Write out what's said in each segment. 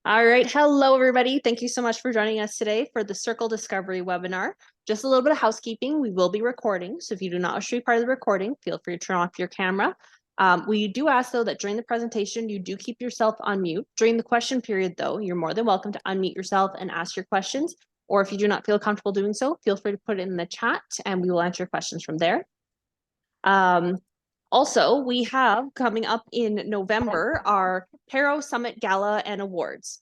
All right. Hello, everybody. Thank you so much for joining us today for the Circle Discovery webinar. Just a little bit of housekeeping. We will be recording. So if you do not wish to be part of the recording, feel free to turn off your camera. We do ask, though, that during the presentation, you do keep yourself on mute. During the question period, though, you're more than welcome to unmute yourself and ask your questions. Or if you do not feel comfortable doing so, feel free to put it in the chat and we will answer your questions from there. Also, we have coming up in November our PARO Summit Gala and Awards.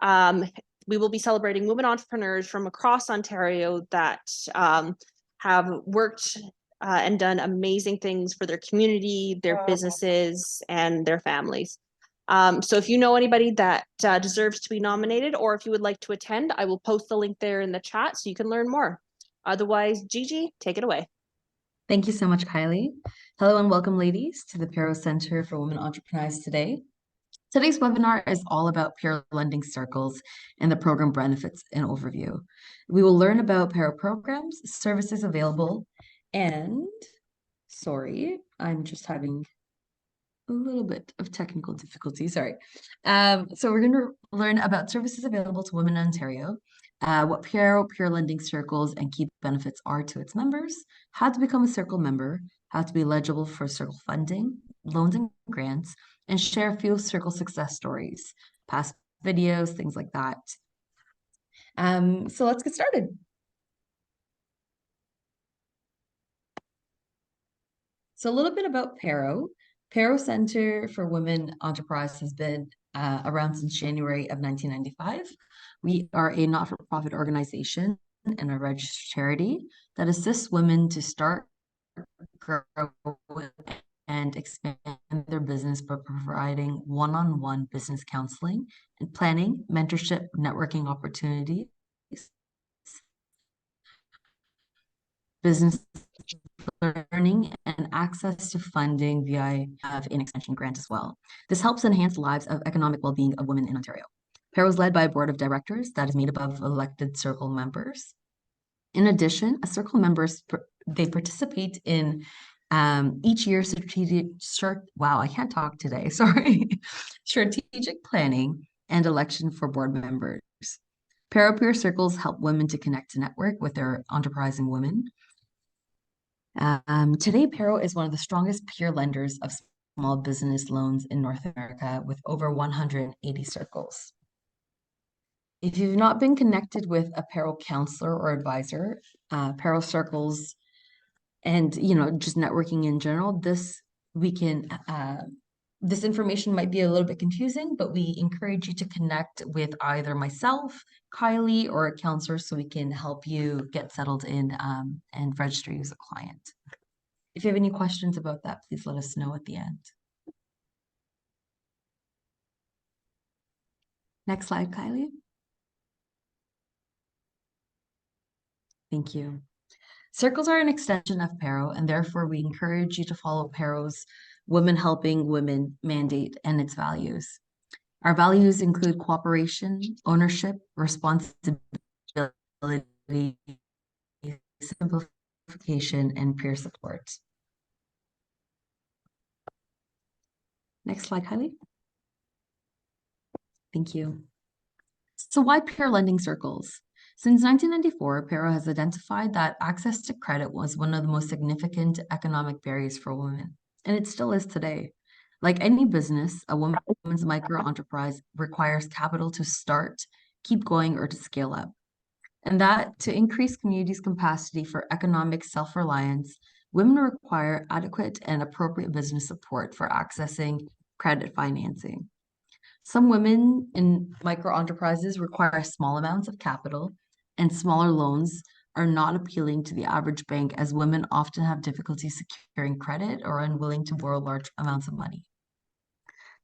We will be celebrating women entrepreneurs from across Ontario that have worked and done amazing things for their community, their businesses, and their families. So if you know anybody that deserves to be nominated, or if you would like to attend, I will post the link there in the chat so you can learn more. Otherwise, Gigi, take it away. Thank you so much, Kylie. Hello and welcome, ladies, to the PARO Center for Women Entrepreneurs today. Today's webinar is all about PARO lending circles and the program benefits and overview. We will learn about PARO programs, services available, and sorry, I'm just having a little bit of technical difficulty, sorry. So we're going to learn about services available to women in Ontario, what PARO peer lending circles and key benefits are to its members, how to become a circle member, how to be eligible for circle funding, loans and grants, and share a few circle success stories, past videos, things like that. So let's get started. So a little bit about PARO. PARO Center for Women Enterprise has been around since January of 1995. We are a not-for-profit organization and a registered charity that assists women to start, grow, and expand their business by providing one-on-one business counseling and planning, mentorship, networking opportunities, business learning, and access to funding via an extension grant as well. This helps enhance the lives of economic well-being of women in Ontario. PARO is led by a board of directors that is made up of elected circle members. In addition, a circle members, they participate in each year's wow, I can't talk today, sorry. Strategic planning and election for board members. PARO peer circles help women to connect to network with their enterprising women. Today, PARO is one of the strongest peer lenders of small business loans in North America with over 180 circles. If you've not been connected with a PARO counselor or advisor, PARO circles, and just networking in general, this information might be a little bit confusing, but we encourage you to connect with either myself, Kylie, or a counselor so we can help you get settled in and register you as a client. If you have any questions about that, please let us know at the end. Next slide, Kylie. Thank you. Circles are an extension of PARO, and therefore we encourage you to follow PARO's Women Helping Women mandate and its values. Our values include cooperation, ownership, responsibility, simplification, and peer support. Next slide, Kylie. Thank you. So why peer lending circles? Since 1994, PARO has identified that access to credit was one of the most significant economic barriers for women, and it still is today. Like any business, a woman's micro-enterprise requires capital to start, keep going, or to scale up. And that to increase communities' capacity for economic self-reliance, women require adequate and appropriate business support for accessing credit financing. Some women in micro-enterprises require small amounts of capital, and smaller loans are not appealing to the average bank as women often have difficulty securing credit or are unwilling to borrow large amounts of money.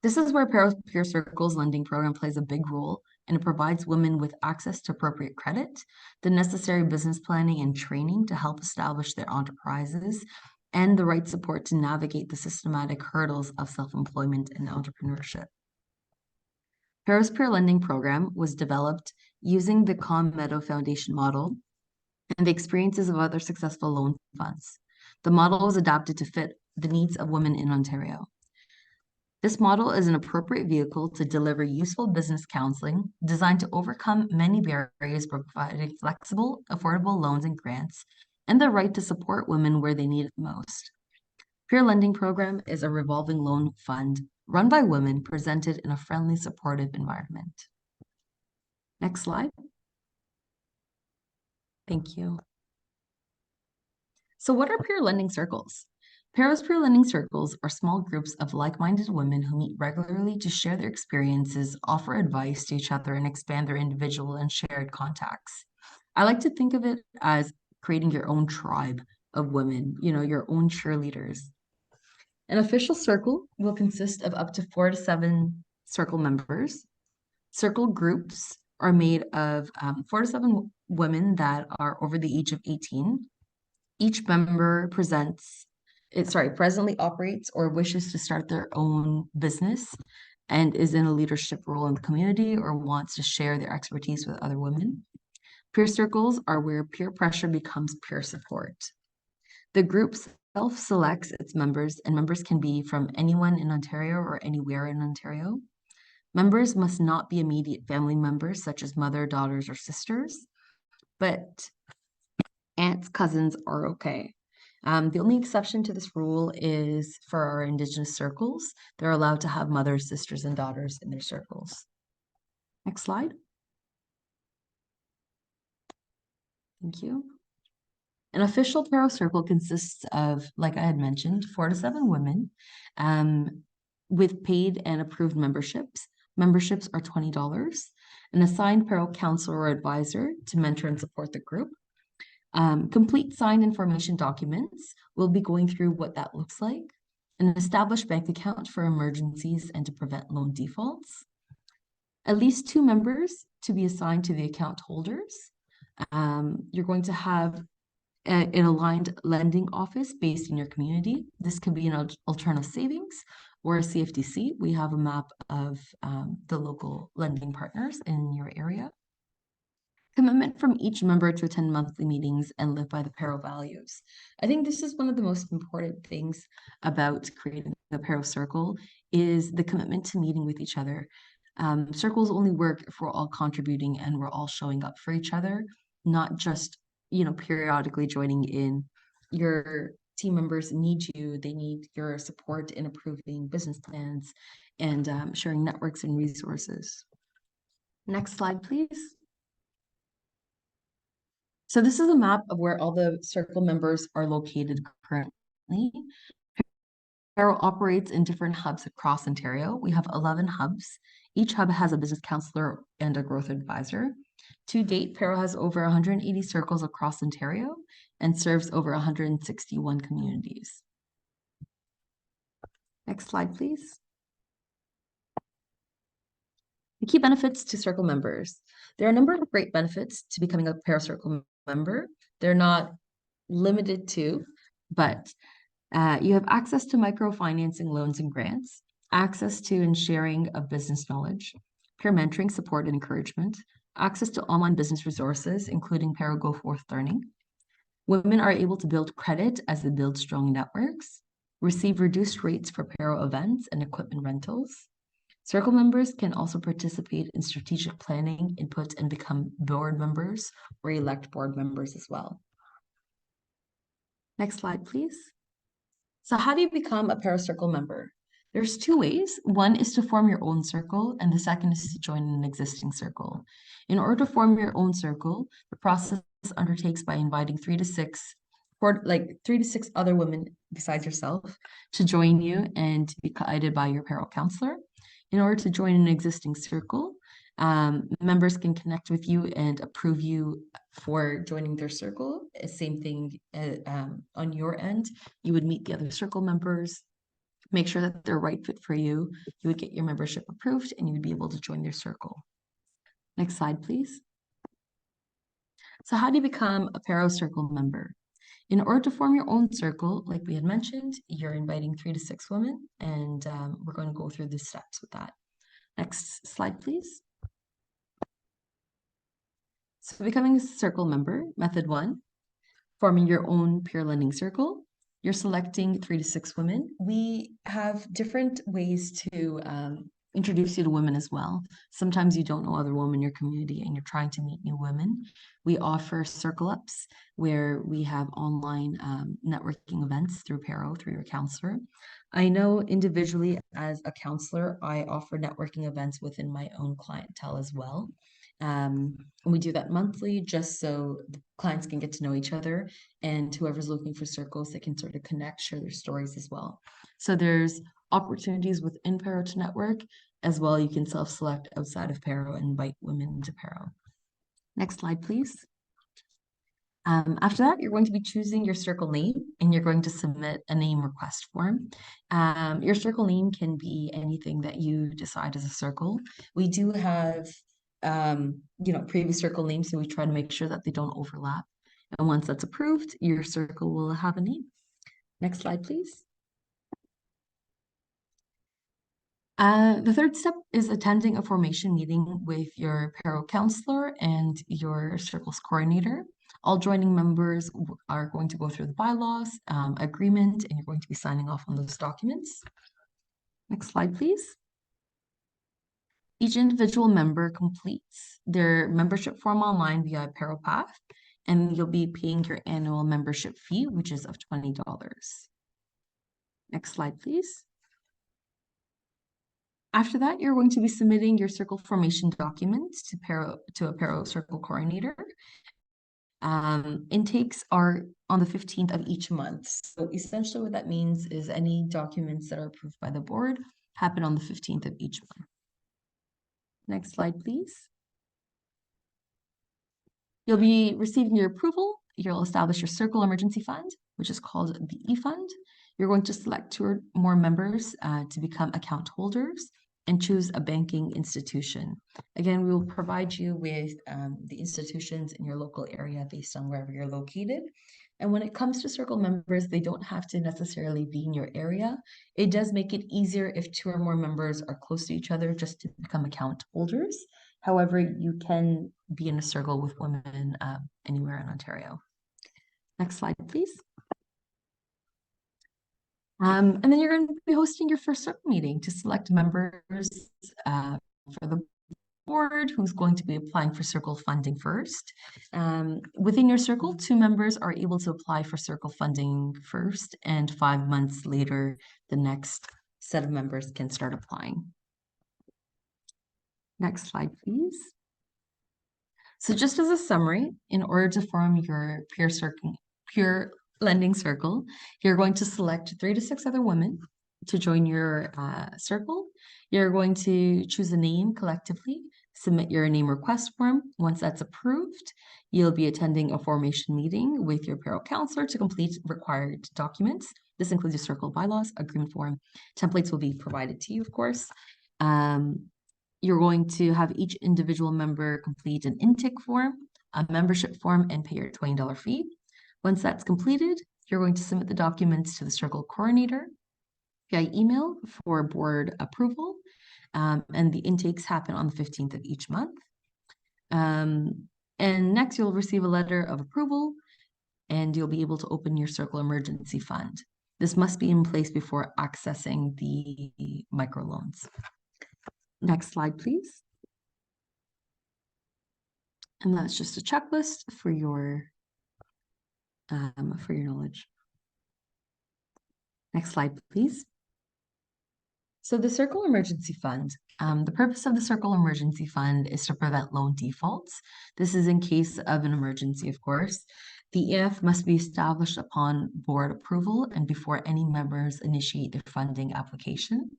This is where PARO Peer Circles lending program plays a big role, and it provides women with access to appropriate credit, the necessary business planning and training to help establish their enterprises, and the right support to navigate the systematic hurdles of self-employment and entrepreneurship. PARO's Peer Lending Program was developed using the Calm Meadow Foundation model and the experiences of other successful loan funds. The model was adapted to fit the needs of women in Ontario. This model is an appropriate vehicle to deliver useful business counseling designed to overcome many barriers by providing flexible, affordable loans and grants, and the right to support women where they need it most. Peer Lending Program is a revolving loan fund run by women, presented in a friendly, supportive environment. Next slide. Thank you. So what are peer lending circles? PARO's peer lending circles are small groups of like-minded women who meet regularly to share their experiences, offer advice to each other, and expand their individual and shared contacts. I like to think of it as creating your own tribe of women, your own cheerleaders. An official circle will consist of up to 4 to 7 circle members. Circle groups are made of 4 to 7 women that are over the age of 18. Each member presently operates or wishes to start their own business and is in a leadership role in the community or wants to share their expertise with other women. Peer circles are where peer pressure becomes peer support. The group self-selects its members, and members can be from anyone in Ontario or anywhere in Ontario. Members must not be immediate family members, such as mother, daughters, or sisters, but aunts, cousins are okay. The only exception to this rule is for our Indigenous circles. They're allowed to have mothers, sisters, and daughters in their circles. Next slide. Thank you. An official PARO circle consists of, like I had mentioned, 4 to 7 women with paid and approved memberships. Memberships are $20. An assigned PARO counselor or advisor to mentor and support the group. Complete signed information documents. We'll be going through what that looks like. An established bank account for emergencies and to prevent loan defaults. At least 2 members to be assigned to the account holders. You're going to have an aligned lending office based in your community. This could be an alternative savings or a CFDC. We have a map of the local lending partners in your area. Commitment from each member to attend monthly meetings and live by the PARO values. I think this is one of the most important things about creating the PARO circle is the commitment to meeting with each other. Circles only work if we're all contributing and we're all showing up for each other, not just, periodically joining in. Your team members need you. They need your support in approving business plans and sharing networks and resources. Next slide, please. So this is a map of where all the circle members are located currently. PARO operates in different hubs across Ontario. We have 11 hubs. Each hub has a business counselor and a growth advisor. To date, PARO has over 180 circles across Ontario and serves over 161 communities. Next slide, please. The key benefits to circle members. There are a number of great benefits to becoming a PARO circle member. They're not limited to, but you have access to microfinancing loans and grants, access to and sharing of business knowledge, peer mentoring, support, and encouragement, access to online business resources, including PARO Go Forth Learning. Women are able to build credit as they build strong networks, receive reduced rates for PARO events and equipment rentals. Circle members can also participate in strategic planning, input, and become board members or elect board members as well. Next slide, please. So how do you become a PARO circle member? There's 2 ways. One is to form your own circle, and the second is to join an existing circle. In order to form your own circle, the process undertakes by inviting 3 to 6 other women besides yourself to join you and to be guided by your PARO counselor. In order to join an existing circle, members can connect with you and approve you for joining their circle. Same thing on your end. You would meet the other circle members, make sure that they're right fit for you. You would get your membership approved and you would be able to join their circle. Next slide, please. So how do you become a PARO circle member? In order to form your own circle, like we had mentioned, you're inviting 3 to 6 women, and we're going to go through the steps with that. Next slide, please. So becoming a circle member, method 1, forming your own peer lending circle. You're selecting 3 to 6 women. We have different ways to introduce you to women as well. Sometimes you don't know other women in your community and you're trying to meet new women. We offer circle ups where we have online networking events through PARO, through your counselor. I know individually as a counselor, I offer networking events within my own clientele as well. And we do that monthly just so the clients can get to know each other, and whoever's looking for circles, they can sort of connect, share their stories as well. So there's opportunities within PARO to network as well. You can self-select outside of PARO and invite women into PARO. Next slide, please. After that, you're going to be choosing your circle name and you're going to submit a name request form. Your circle name can be anything that you decide as a circle. We do have, previous circle names, so we try to make sure that they don't overlap. And once that's approved, your circle will have a name. Next slide, please. The third step is attending a formation meeting with your PARO counselor and your circles coordinator. All joining members are going to go through the bylaws, agreement, and you're going to be signing off on those documents. Next slide, please. Each individual member completes their membership form online via PARO Path, and you'll be paying your annual membership fee, which is of $20. Next slide, please. After that, you're going to be submitting your circle formation documents to a PARO circle coordinator. Intakes are on the 15th of each month. So essentially what that means is any documents that are approved by the board happen on the 15th of each month. Next slide, please. You'll be receiving your approval. You'll establish your circle emergency fund, which is called the E-Fund. You're going to select 2 or more members to become account holders and choose a banking institution. Again, we will provide you with the institutions in your local area based on wherever you're located. And when it comes to circle members, they don't have to necessarily be in your area. It does make it easier if 2 or more members are close to each other just to become account holders. However, you can be in a circle with women anywhere in Ontario. Next slide, please. And then you're going to be hosting your first circle meeting to select members for the board who's going to be applying for circle funding first. Within your circle, 2 members are able to apply for circle funding first, and 5 months later, the next set of members can start applying. Next slide, please. So just as a summary, in order to form your peer lending circle, you're going to select 3 to 6 other women to join your circle. You're going to choose a name collectively, submit your name request form. Once that's approved, you'll be attending a formation meeting with your PARO counselor to complete required documents. This includes your circle bylaws, agreement form. Templates will be provided to you, of course. You're going to have each individual member complete an intake form, a membership form, and pay your $20 fee. Once that's completed, you're going to submit the documents to the circle coordinator via email for board approval, and the intakes happen on the 15th of each month. And next, you'll receive a letter of approval, and you'll be able to open your circle emergency fund. This must be in place before accessing the microloans. Next slide, please. And that's just a checklist for your knowledge. Next slide, please. So the Circle Emergency Fund, the purpose of the Circle Emergency Fund is to prevent loan defaults. This is in case of an emergency, of course. The EF must be established upon board approval and before any members initiate their funding application.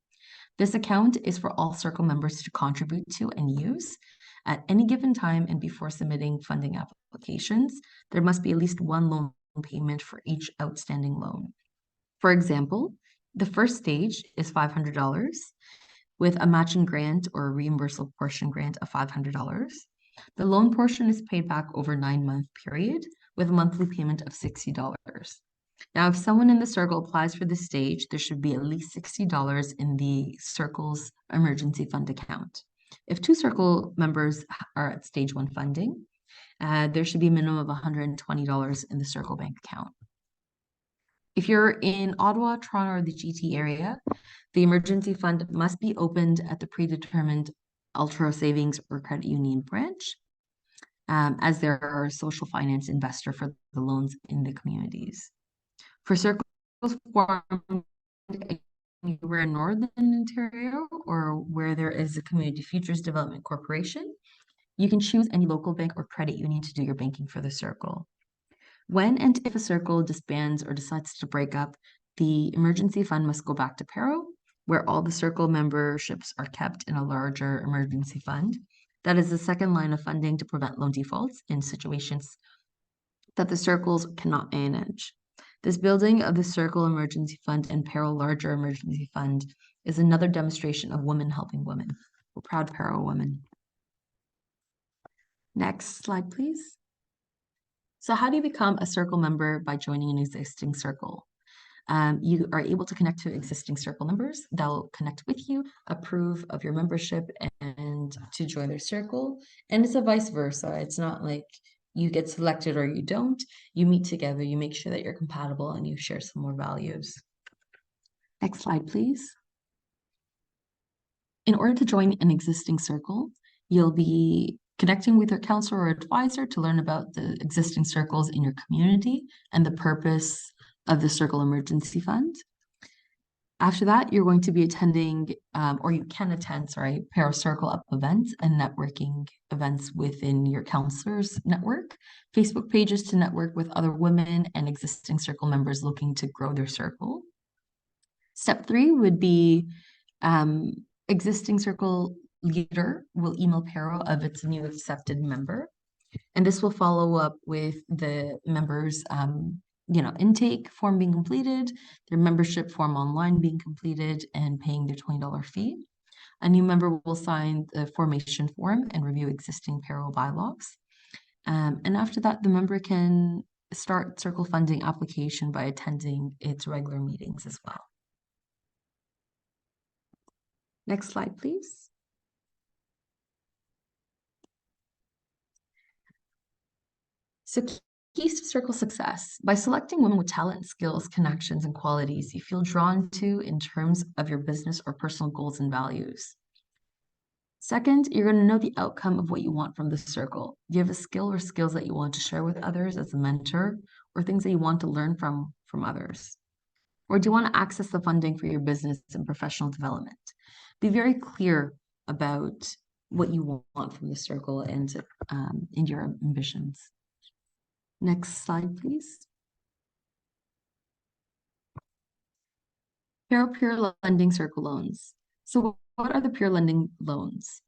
This account is for all Circle members to contribute to and use. At any given time and before submitting funding applications, there must be at least one loan payment for each outstanding loan. For example, the first stage is $500 with a matching grant or a reimbursable portion grant of $500. The loan portion is paid back over a 9-month period with a monthly payment of $60. Now, if someone in the circle applies for this stage, there should be at least $60 in the circle's emergency fund account. If 2 circle members are at stage 1 funding, there should be a minimum of $120 in the circle bank account. If you're in Ottawa, Toronto, or the GT area, the emergency fund must be opened at the predetermined Ultra Savings or Credit Union branch, as there are a social finance investor for the loans in the communities. For circles formed anywhere in Northern Ontario or where there is a Community Futures Development Corporation, you can choose any local bank or credit union to do your banking for the circle. When and if a circle disbands or decides to break up, the emergency fund must go back to PARO, where all the circle memberships are kept in a larger emergency fund. That is the second line of funding to prevent loan defaults in situations that the circles cannot manage. This building of the Circle Emergency Fund and PARO Larger Emergency Fund is another demonstration of women helping women. We're proud PARO women. Next slide, please. So how do you become a circle member by joining an existing circle? You are able to connect to existing circle members. They'll connect with you, approve of your membership, and to join their circle. And it's a vice versa. It's not like you get selected or you don't. You meet together, you make sure that you're compatible, and you share some more values. Next slide, please. In order to join an existing circle, you'll be connecting with your counselor or advisor to learn about the existing circles in your community and the purpose of the Circle Emergency Fund. After that, you're going to be attending, or you can attend, PARO Circle Up events and networking events within your counselor's network, Facebook pages to network with other women and existing circle members looking to grow their circle. Step 3 would be existing circle leader will email PARO of its new accepted member. And this will follow up with the members' intake form being completed, their membership form online being completed, and paying their $20 fee. A new member will sign the formation form and review existing PARO bylaws. And after that, the member can start circle funding application by attending its regular meetings as well. Next slide, please. So keys to circle success. By selecting women with talent, skills, connections, and qualities you feel drawn to in terms of your business or personal goals and values. Second, you're going to know the outcome of what you want from the circle. Do you have a skill or skills that you want to share with others as a mentor, or things that you want to learn from others? Or do you want to access the funding for your business and professional development? Be very clear about what you want from the circle and your ambitions. Next slide, please. Peer lending circle loans. So what are the peer lending loans?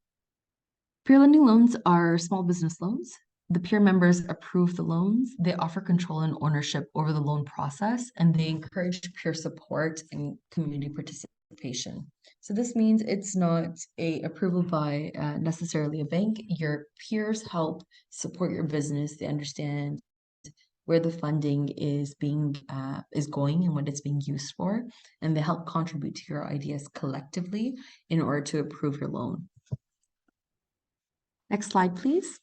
Peer lending loans are small business loans. The peer members approve the loans. They offer control and ownership over the loan process, and they encourage peer support and community participation. So this means it's not a approval by necessarily a bank. Your peers help support your business. They understand where the funding is going and what it's being used for, and they help contribute to your ideas collectively in order to approve your loan. Next slide, please.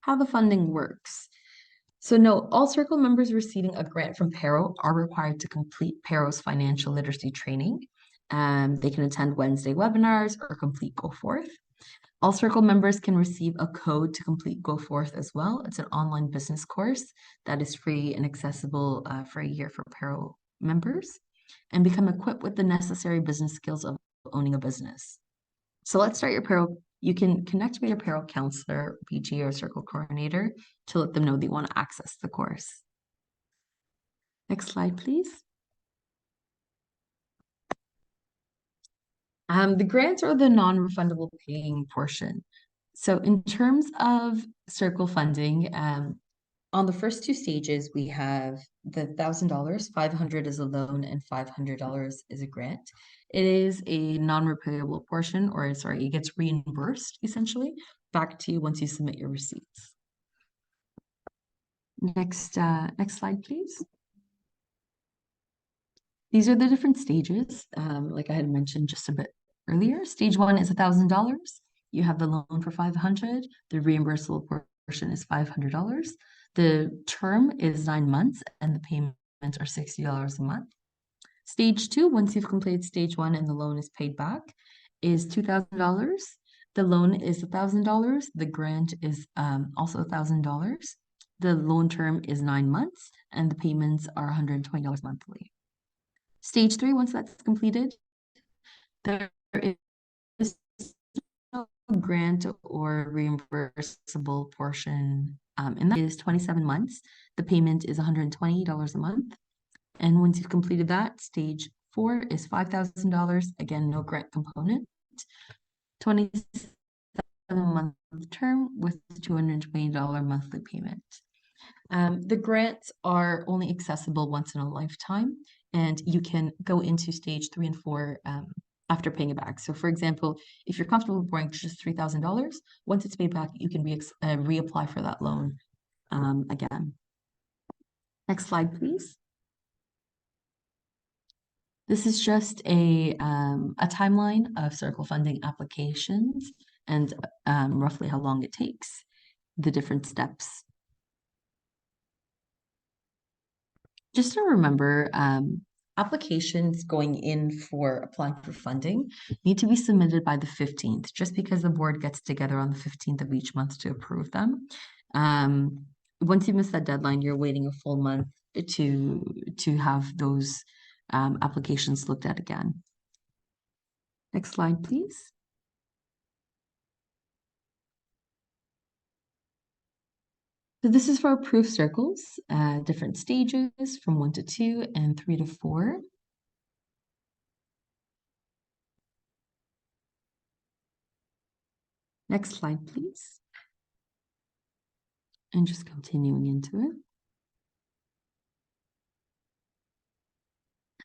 How the funding works. So no, all circle members receiving a grant from PARO are required to complete PARO's financial literacy training. They can attend Wednesday webinars or complete Go Forth. All circle members can receive a code to complete Go Forth as well. It's an online business course that is free and accessible for a year for PARO members, and become equipped with the necessary business skills of owning a business. So let's start your PARO. You can connect with your PARO counselor, PG, or circle coordinator to let them know that you want to access the course. Next slide, please. The grants are the non-refundable paying portion. So in terms of circle funding, on the first 2 stages, we have the $1,000, $500 is a loan, and $500 is a grant. It is a non-repayable portion, or it gets reimbursed essentially back to you once you submit your receipts. Next slide, please. These are the different stages. Like I had mentioned just a bit earlier, stage 1 is $1,000. You have the loan for $500. The reimbursable portion is $500. The term is 9 months and the payments are $60 a month. Stage 2, once you've completed stage 1 and the loan is paid back, is $2,000. The loan is $1,000. The grant is also $1,000. The loan term is 9 months and the payments are $120 monthly. Stage 3, once that's completed, there is no grant or reimbursable portion, and that is 27 months. The payment is $120 a month. And once you've completed that, stage 4 is $5,000. Again, no grant component. 27-month term with $220 monthly payment. The grants are only accessible once in a lifetime, and you can go into stage 3 and 4 after paying it back. So for example, if you're comfortable borrowing just $3,000, once it's paid back, you can reapply for that loan again. Next slide, please. This is just a timeline of circle funding applications and roughly how long it takes, the different steps. Just to remember, applications going in for applying for funding need to be submitted by the 15th, just because the board gets together on the 15th of each month to approve them. Once you miss that deadline, you're waiting a full month to have those applications looked at again. Next slide, please. So this is for approved circles, different stages from 1 to 2 and 3 to 4. Next slide, please. And just continuing into it.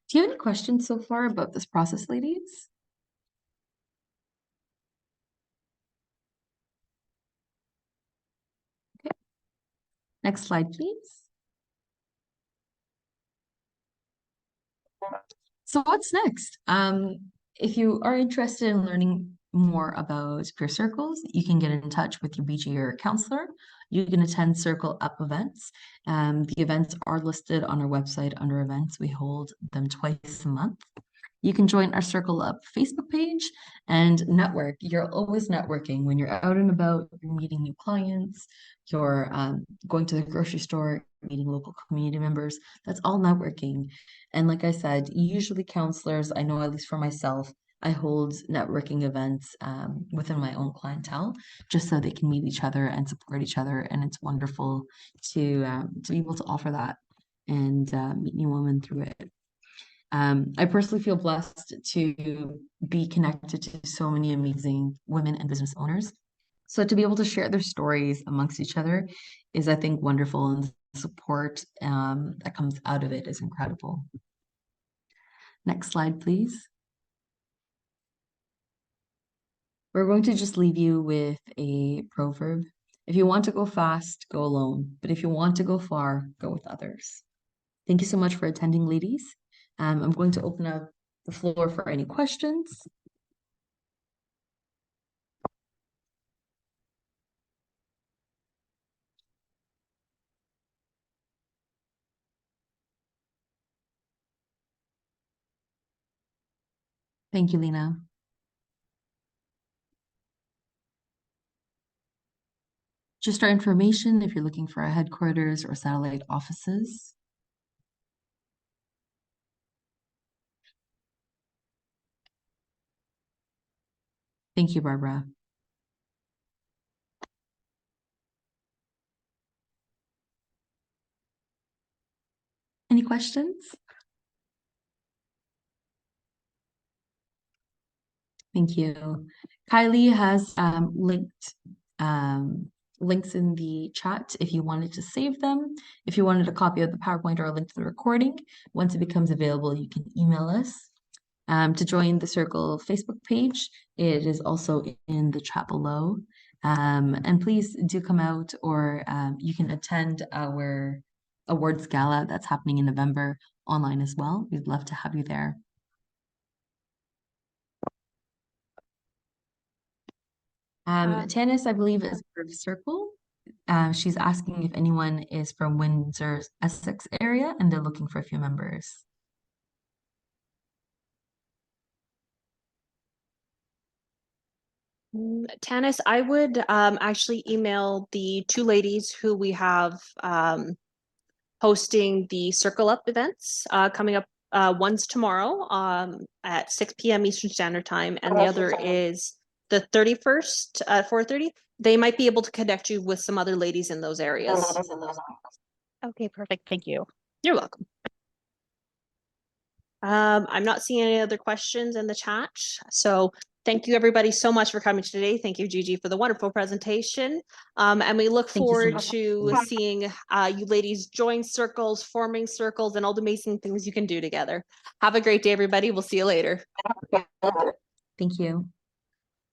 Do you have any questions so far about this process, ladies? Okay. Next slide, please. So what's next? If you are interested in learning more about peer circles, you can get in touch with your BG or counselor. You can attend Circle Up events. The events are listed on our website under events. We hold them twice a month. You can join our Circle Up Facebook page and network. You're always networking when you're out and about, you're meeting new clients, you're going to the grocery store, meeting local community members. That's all networking. And like I said, usually counselors, I know at least for myself, I hold networking events within my own clientele, just so they can meet each other and support each other. And it's wonderful to be able to offer that and meet new women through it. I personally feel blessed to be connected to so many amazing women and business owners. So to be able to share their stories amongst each other is, I think, wonderful, and the support that comes out of it is incredible. Next slide, please. We're going to just leave you with a proverb. If you want to go fast, go alone. But if you want to go far, go with others. Thank you so much for attending, ladies. I'm going to open up the floor for any questions. Thank you, Lena. Just our information if you're looking for our headquarters or satellite offices. Thank you, Barbara. Any questions? Thank you. Kylie has links in the chat if you wanted to save them. If you wanted a copy of the PowerPoint or a link to the recording, once it becomes available, you can email us. To join the Circle Facebook page, it is also in the chat below. And please do come out, or you can attend our awards gala that's happening in November online as well. We'd love to have you there. Tanis, I believe, is part of Circle. She's asking if anyone is from Windsor, Essex area, and they're looking for a few members. Tanis, I would actually email the two ladies who we have hosting the Circle Up events coming up. One's tomorrow at 6 p.m. Eastern Standard Time, and the other is the 31st at 4:30. They might be able to connect you with some other ladies in those areas. Okay, perfect. Thank you. You're welcome. I'm not seeing any other questions in the chat. So thank you everybody so much for coming today. Thank you, Gigi, for the wonderful presentation. And we look Thank you so forward much. to seeing you ladies join circles, forming circles, and all the amazing things you can do together. Have a great day, everybody. We'll see you later. Thank you.